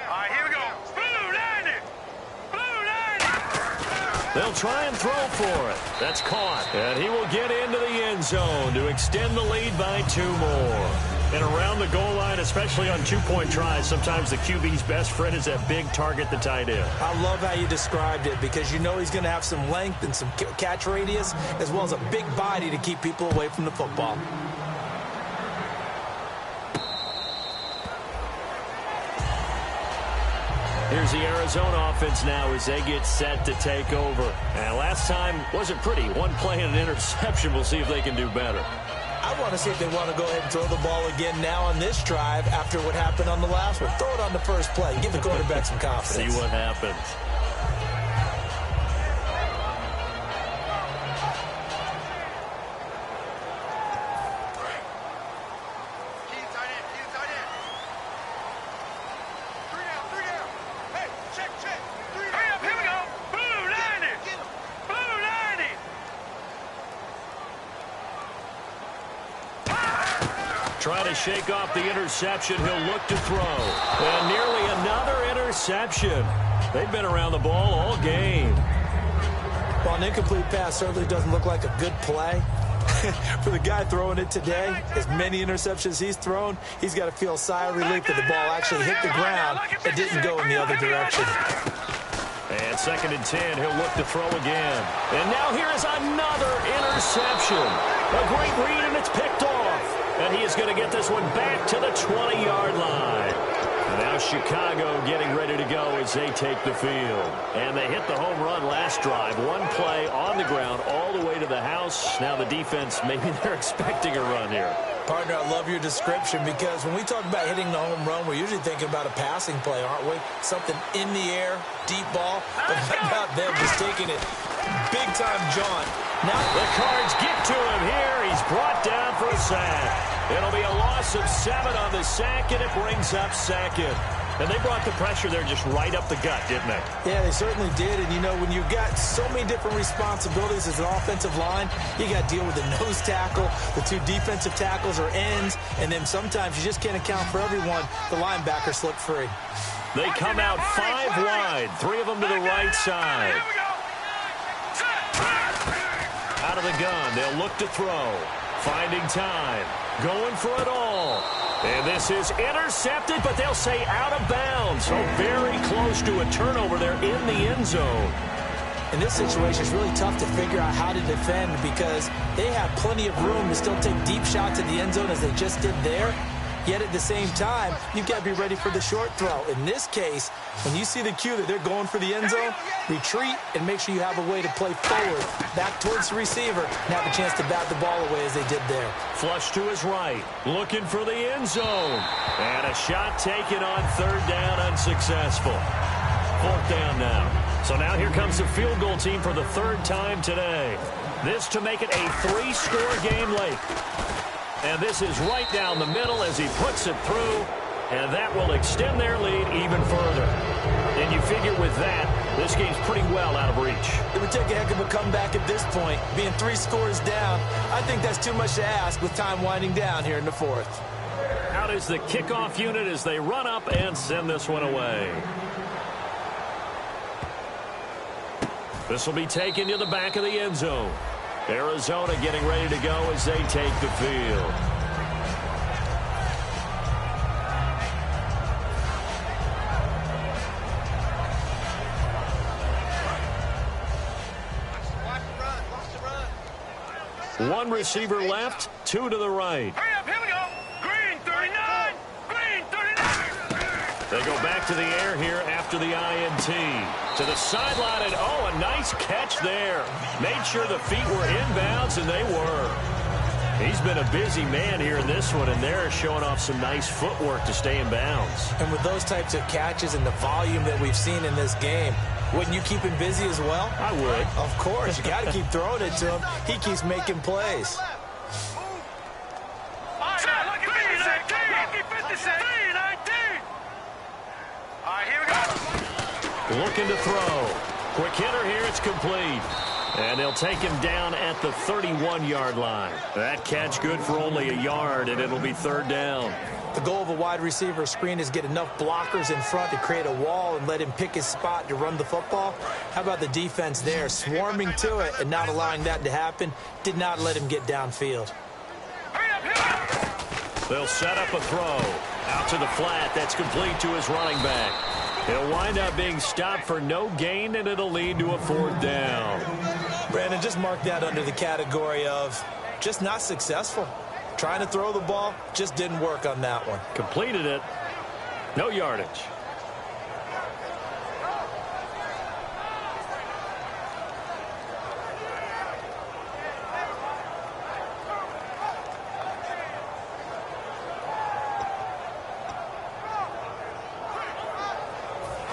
right, here we go. Blue landing. Blue landing. They'll try and throw for it. That's caught. And he will get into the end zone to extend the lead by 2 more. And around the goal line, especially on 2-point tries, sometimes the QB's best friend is that big target, the tight end. I love how you described it because you know he's going to have some length and some catch radius as well as a big body to keep people away from the football. Here's the Arizona offense now as they get set to take over. And last time wasn't pretty. 1 play and an interception. We'll see if they can do better. I want to see if they want to go ahead and throw the ball again now on this drive after what happened on the last one. Throw it on the first play. Give the quarterback some confidence. See what happens. Trying to shake off the interception. He'll look to throw. And nearly another interception. They've been around the ball all game. Well, an incomplete pass certainly doesn't look like a good play. For the guy throwing it today, as many interceptions he's thrown, he's got to feel a sigh of relief that the ball actually hit the ground and didn't go in the other direction. And 2nd and 10, he'll look to throw again. And now here is another interception. A great read, and it's picked off. And he is going to get this one back to the 20-yard line. And now Chicago getting ready to go as they take the field. And they hit the home run last drive. 1 play on the ground all the way to the house. Now the defense, maybe they're expecting a run here. Partner, I love your description because when we talk about hitting the home run, we're usually thinking about a passing play, aren't we? Something in the air, deep ball. But how about them just taking it big-time jaunt? Now the Cards get to him here. He's brought down for a sack. It'll be a loss of 7 on the sack, and it brings up 2nd. And they brought the pressure there just right up the gut, didn't they? Yeah, they certainly did. And, you know, when you've got so many different responsibilities as an offensive line, you got to deal with the nose tackle, the 2 defensive tackles or ends, and then sometimes you just can't account for everyone. The linebacker slipped free. They come out 5 wide, 3 of them to the right side. Out of the gun, they'll look to throw. Finding time. Going for it all. And this is intercepted, but they'll say out of bounds. So very close to a turnover there in the end zone. In this situation, it's really tough to figure out how to defend because they have plenty of room to still take deep shots at the end zone as they just did there. Yet at the same time, you've got to be ready for the short throw. In this case, when you see the cue that they're going for the end zone, retreat and make sure you have a way to play forward, back towards the receiver, and have a chance to bat the ball away as they did there. Flush to his right, looking for the end zone. And a shot taken on third down, unsuccessful. Fourth down now. So now here comes the field goal team for the third time today. This to make it a 3-score game late. And this is right down the middle as he puts it through. And that will extend their lead even further. And you figure with that, this game's pretty well out of reach. It would take a heck of a comeback at this point. Being 3 scores down, I think that's too much to ask with time winding down here in the fourth. Out is the kickoff unit as they run up and send this one away. This will be taken to the back of the end zone. Arizona getting ready to go as they take the field. One receiver left, 2 to the right. Hurry up, here we go. Green 39. Green 39. They go back to the air here after the INT. To the sideline, and oh, a nice catch there. Made sure the feet were inbounds, and they were. He's been a busy man here in this one, and they're showing off some nice footwork to stay in bounds. And with those types of catches and the volume that we've seen in this game, wouldn't you keep him busy as well? I would. Of course. You got to keep throwing it to him. He keeps making plays. All right, here we go. Looking to throw. Quick hitter here, it's complete. And they'll take him down at the 31-yard line. That catch good for only a yard, and it'll be third down. The goal of a wide receiver screen is get enough blockers in front to create a wall and let him pick his spot to run the football. How about the defense there, swarming to it and not allowing that to happen? Did not let him get downfield. They'll set up a throw. Out to the flat. That's complete to his running back. He'll wind up being stopped for no gain, and it'll lead to a fourth down. Brandon, just mark that under the category of just not successful. Trying to throw the ball, just didn't work on that one. Completed it. No yardage.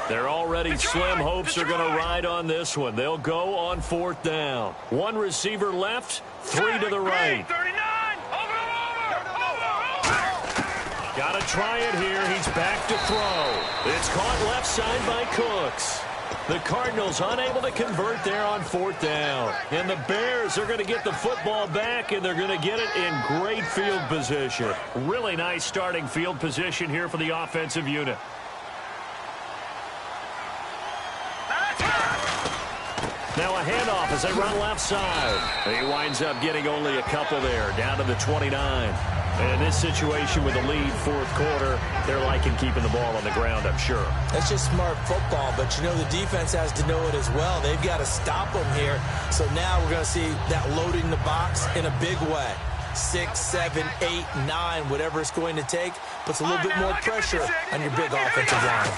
They're already slim hopes are going to ride on this one. They'll go on fourth down. One receiver left, 3 to the right. Got to try it here. He's back to throw. It's caught left side by Cooks. The Cardinals unable to convert there on fourth down. And the Bears are going to get the football back, and they're going to get it in great field position. Really nice starting field position here for the offensive unit. Now a handoff as they run left side. He winds up getting only a couple there, down to the 29. And in this situation with the lead fourth quarter, they're liking keeping the ball on the ground, I'm sure. That's just smart football, but you know the defense has to know it as well. They've got to stop them here. So now we're going to see that loading the box in a big way. 6, 7, 8, 9, whatever it's going to take, puts a little bit more pressure on your big offensive line.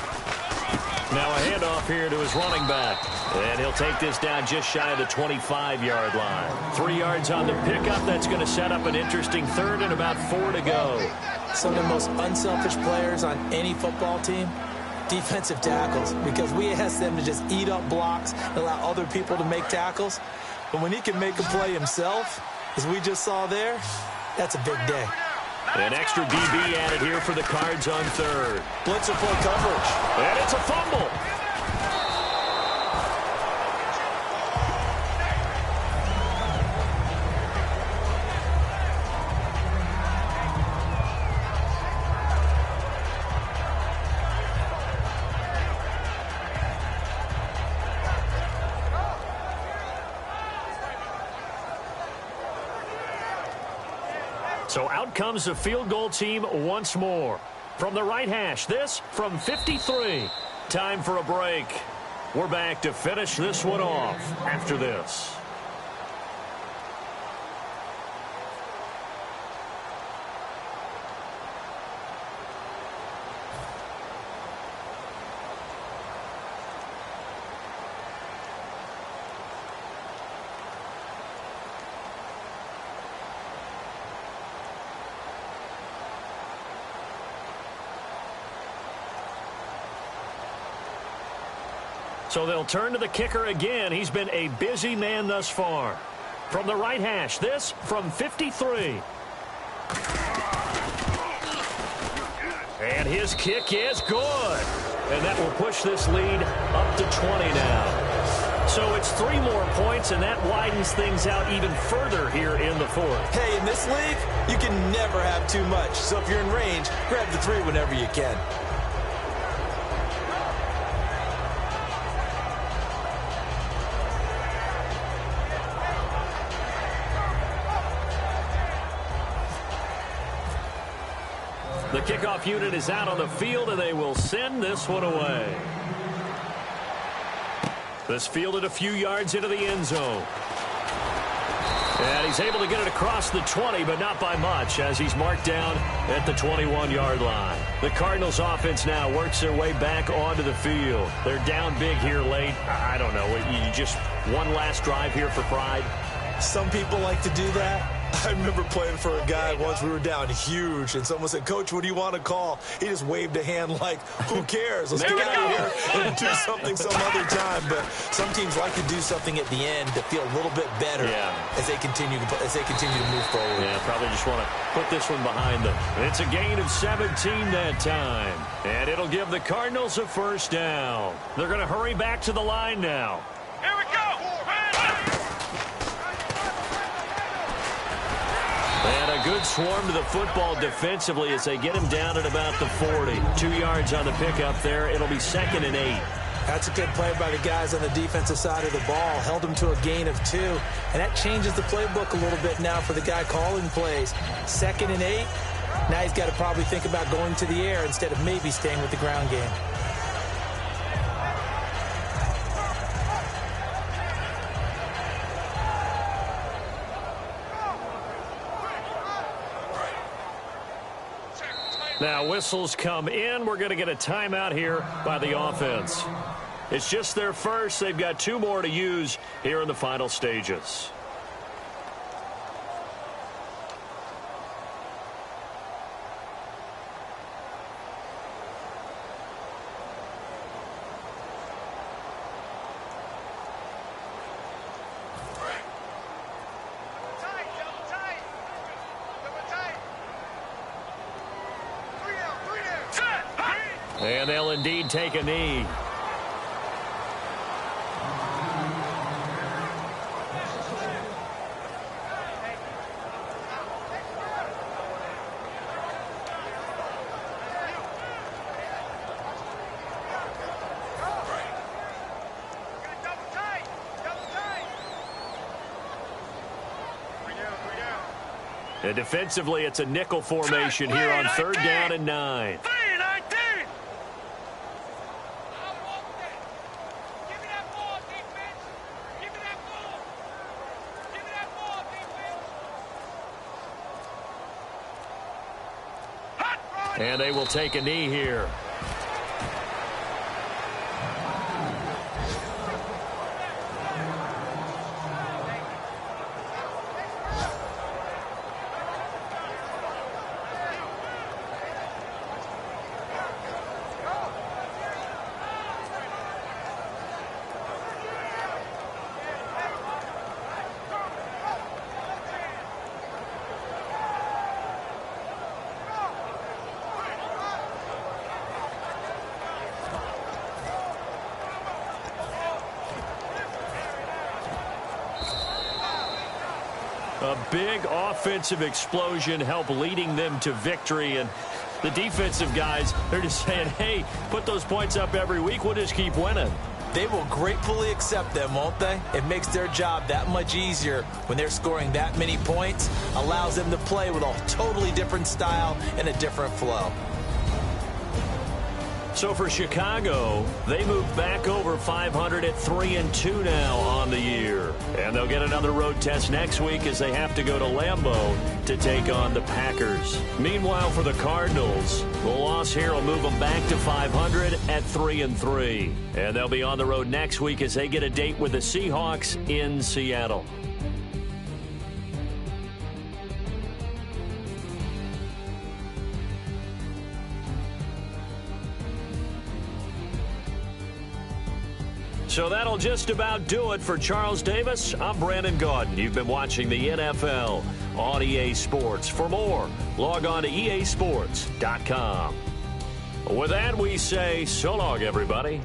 Now a handoff here to his running back. And he'll take this down just shy of the 25-yard line. 3 yards on the pickup. That's going to set up an interesting third and about 4 to go. Some of the most unselfish players on any football team, defensive tackles, because we ask them to just eat up blocks and allow other people to make tackles. But when he can make a play himself, as we just saw there, that's a big day. An extra DB added here for the Cards on third. Blitzer play coverage. And it's a fumble. So out comes the field goal team once more. From the right hash, this from 53. Time for a break. We're back to finish this one off after this. So they'll turn to the kicker again. He's been a busy man thus far. From the right hash, this from 53. And his kick is good. And that will push this lead up to 20 now. So it's 3 more points, and that widens things out even further here in the fourth. Hey, in this league, you can never have too much. So if you're in range, grab the 3 whenever you can. The kickoff unit is out on the field, and they will send this one away. This fielded a few yards into the end zone. And he's able to get it across the 20, but not by much, as he's marked down at the 21-yard line. The Cardinals offense now works their way back onto the field. They're down big here late. I don't know. You just one last drive here for pride? Some people like to do that. I remember playing for a guy once. We were down huge, and someone said, "Coach, what do you want to call?" He just waved a hand like, "Who cares? Let's get out of here and do something some other time." But some teams like to do something at the end to feel a little bit better as they continue to move forward. Yeah, probably just want to put this one behind them. It's a gain of 17 that time, and it'll give the Cardinals a first down. They're going to hurry back to the line now. Here we go. And a good swarm to the football defensively as they get him down at about the 40. 2 yards on the pickup there. It'll be 2nd and 8. That's a good play by the guys on the defensive side of the ball. Held him to a gain of 2. And that changes the playbook a little bit now for the guy calling plays. 2nd and 8. Now he's got to probably think about going to the air instead of maybe staying with the ground game. Now whistles come in. We're going to get a timeout here by the offense. It's just their first. They've got 2 more to use here in the final stages. And they'll indeed take a knee. And defensively, it's a nickel formation here on 3rd down and 9. And they will take a knee here. A big offensive explosion helped leading them to victory. And the defensive guys, they're just saying, hey, put those points up every week. We'll just keep winning. They will gratefully accept them, won't they? It makes their job that much easier when they're scoring that many points. Allows them to play with a totally different style and a different flow. So for Chicago, they move back over 500 at 3-2 now on the year. And they'll get another road test next week as they have to go to Lambeau to take on the Packers. Meanwhile, for the Cardinals, the loss here will move them back to 500 at 3-3. And they'll be on the road next week as they get a date with the Seahawks in Seattle. So that'll just about do it for Charles Davis. I'm Brandon Gaudin. You've been watching the NFL on EA Sports. For more, log on to easports.com. With that, we say so long, everybody.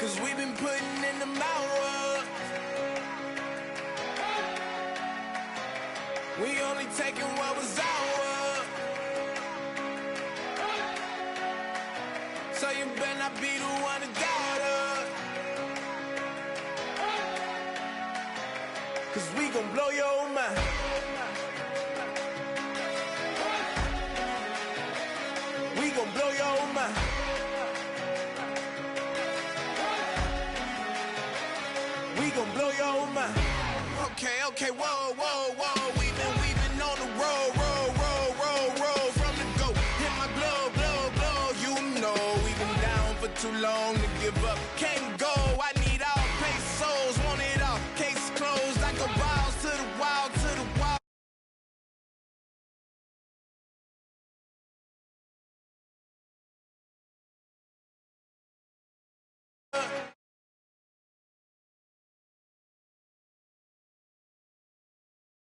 Cause we've been putting in the hours. We only taking what was ours. So you better not be the one to doubt us. Cause we gon' blow your mind. We gon' blow your mind. We gon' blow your mind. Okay, whoa, whoa, whoa.